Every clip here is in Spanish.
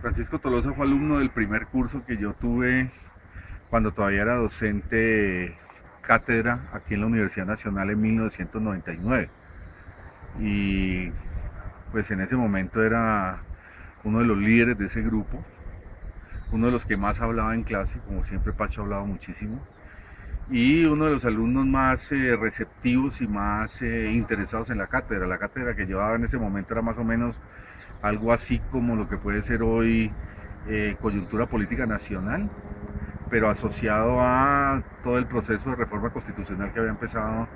Francisco Tolosa fue alumno del primer curso que yo tuve cuando todavía era docente cátedra aquí en la Universidad Nacional en 1999. Y pues en ese momento era uno de los líderes de ese grupo, uno de los que más hablaba en clase, como siempre Pacho ha hablado muchísimo, y uno de los alumnos más receptivos y más interesados en la cátedra. La cátedra que llevaba en ese momento era más o menos algo así como lo que puede ser hoy coyuntura política nacional, pero asociado a todo el proceso de reforma constitucional que había empezado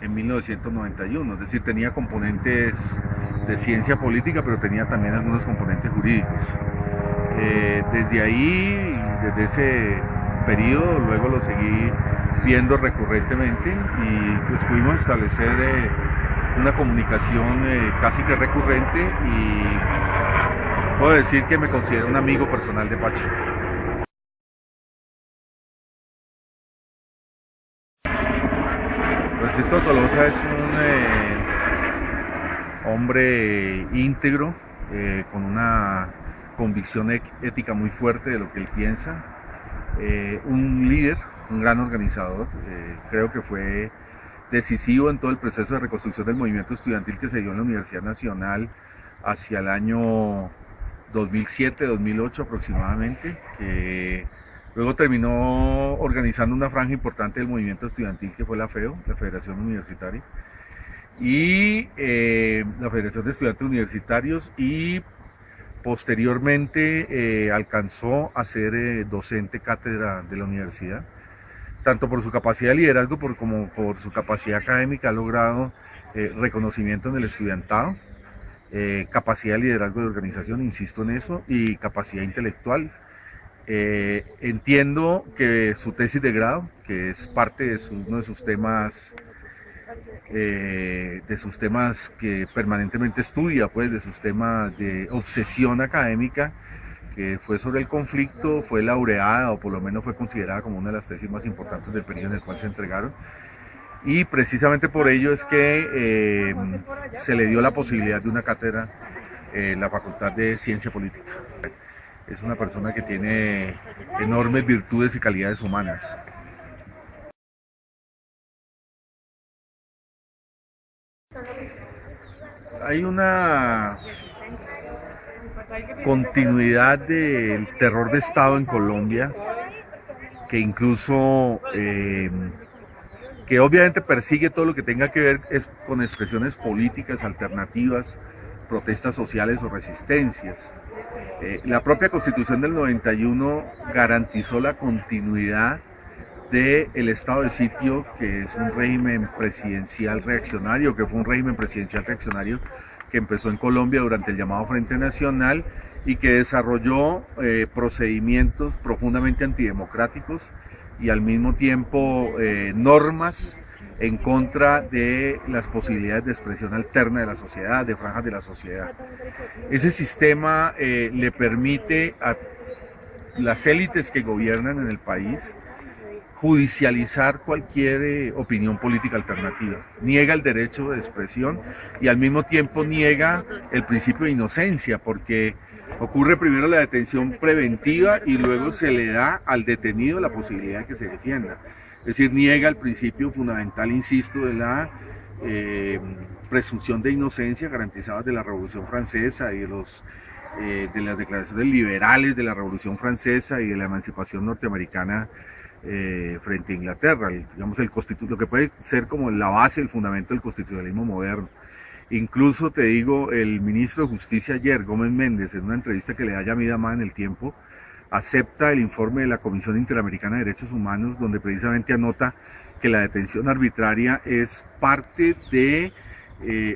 en 1991, es decir, tenía componentes de ciencia política, pero tenía también algunos componentes jurídicos. Desde ahí, desde ese periodo, luego lo seguí viendo recurrentemente y pues pudimos establecer una comunicación casi que recurrente y puedo decir que me considero un amigo personal de Pacho. Francisco Tolosa es un hombre íntegro, con una convicción ética muy fuerte de lo que él piensa, un líder, un gran organizador, creo que fue decisivo en todo el proceso de reconstrucción del movimiento estudiantil que se dio en la Universidad Nacional hacia el año 2007-2008 aproximadamente, que luego terminó organizando una franja importante del movimiento estudiantil que fue la FEO, la Federación Universitaria, y la Federación de Estudiantes Universitarios, y posteriormente alcanzó a ser docente cátedra de la universidad. Tanto por su capacidad de liderazgo como por su capacidad académica ha logrado reconocimiento en el estudiantado, capacidad de liderazgo de organización, insisto en eso, y capacidad intelectual. Entiendo que su tesis de grado, que es parte de uno de sus temas que permanentemente estudia, pues de sus temas de obsesión académica, que fue sobre el conflicto, fue laureada o por lo menos fue considerada como una de las tesis más importantes del periodo en el cual se entregaron, y precisamente por ello es que se le dio la posibilidad de una cátedra en la Facultad de Ciencia Política. Es una persona que tiene enormes virtudes y calidades humanas. Hay una continuidad del terror de Estado en Colombia que incluso que obviamente persigue todo lo que tenga que ver con expresiones políticas alternativas, protestas sociales o resistencias. La propia Constitución del 91 garantizó la continuidad del estado de sitio, que es un régimen presidencial reaccionario, que fue un régimen presidencial reaccionario que empezó en Colombia durante el llamado Frente Nacional y que desarrolló procedimientos profundamente antidemocráticos y al mismo tiempo normas en contra de las posibilidades de expresión alterna de la sociedad, de franjas de la sociedad. Ese sistema le permite a las élites que gobiernan en el país judicializar cualquier opinión política alternativa, niega el derecho de expresión y al mismo tiempo niega el principio de inocencia, porque ocurre primero la detención preventiva y luego se le da al detenido la posibilidad de que se defienda. Es decir, niega el principio fundamental, insisto, de la presunción de inocencia garantizada de la Revolución Francesa y de las declaraciones liberales de la Revolución Francesa y de la emancipación norteamericana frente a Inglaterra, digamos lo que puede ser como la base, el fundamento del constitucionalismo moderno. Incluso te digo, el ministro de Justicia ayer, Gómez Méndez, en una entrevista que le da Yamida Amá en El Tiempo, acepta el informe de la Comisión Interamericana de Derechos Humanos, donde precisamente anota que la detención arbitraria es parte de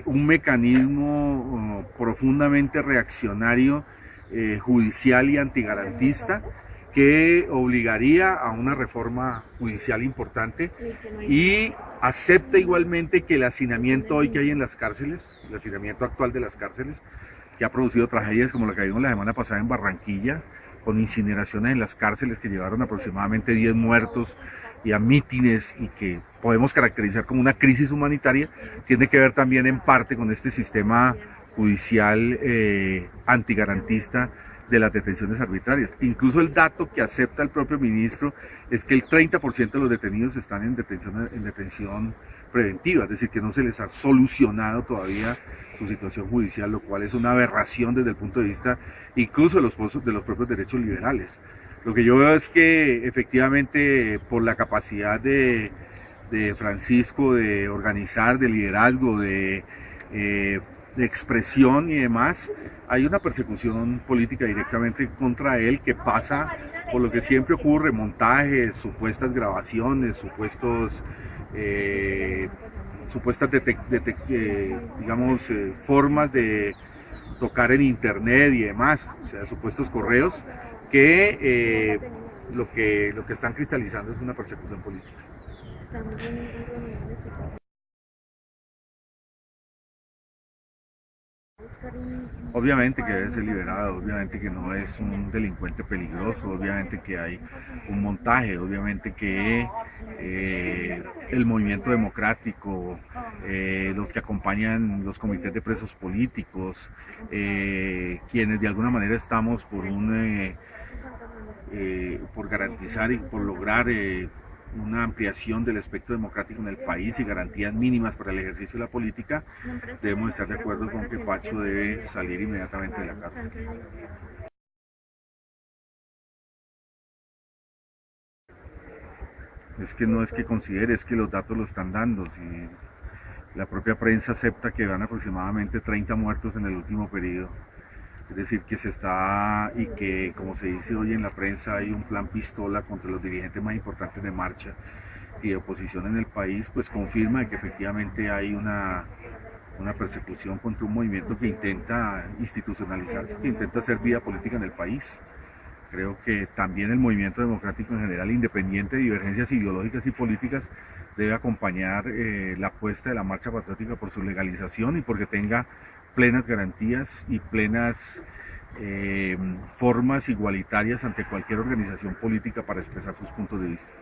un mecanismo profundamente reaccionario, judicial y antigarantista, que obligaría a una reforma judicial importante, y acepta igualmente que el hacinamiento hoy que hay en las cárceles, el hacinamiento actual de las cárceles, que ha producido tragedias como la que vimos la semana pasada en Barranquilla, con incineraciones en las cárceles que llevaron aproximadamente 10 muertos y a mítines, y que podemos caracterizar como una crisis humanitaria, tiene que ver también en parte con este sistema judicial antigarantista de las detenciones arbitrarias. Incluso el dato que acepta el propio ministro es que el 30% de los detenidos están en detención preventiva, es decir, que no se les ha solucionado todavía su situación judicial, lo cual es una aberración desde el punto de vista incluso de los propios derechos liberales. Lo que yo veo es que efectivamente por la capacidad de Francisco de organizar, de liderazgo, de expresión y demás, hay una persecución política directamente contra él que pasa por lo que siempre ocurre: montajes, supuestas grabaciones, supuestas formas de tocar en internet y demás, o sea, supuestos correos que lo que están cristalizando es una persecución política. Obviamente que debe ser liberado, obviamente que no es un delincuente peligroso, obviamente que hay un montaje, obviamente que el movimiento democrático, los que acompañan los comités de presos políticos, quienes de alguna manera estamos por garantizar y por lograr una ampliación del espectro democrático en el país y garantías mínimas para el ejercicio de la política, debemos estar de acuerdo con que Pacho debe salir inmediatamente de la cárcel. Es que no es que considere, es que los datos lo están dando. Si la propia prensa acepta que van aproximadamente 30 muertos en el último periodo, es decir, que se está, y que, como se dice hoy en la prensa, hay un plan pistola contra los dirigentes más importantes de marcha y de oposición en el país, pues confirma que efectivamente hay una persecución contra un movimiento que intenta institucionalizarse, que intenta hacer vida política en el país. Creo que también el movimiento democrático en general, independiente de divergencias ideológicas y políticas, debe acompañar la apuesta de la marcha patriótica por su legalización y porque tenga plenas garantías y plenas formas igualitarias ante cualquier organización política para expresar sus puntos de vista.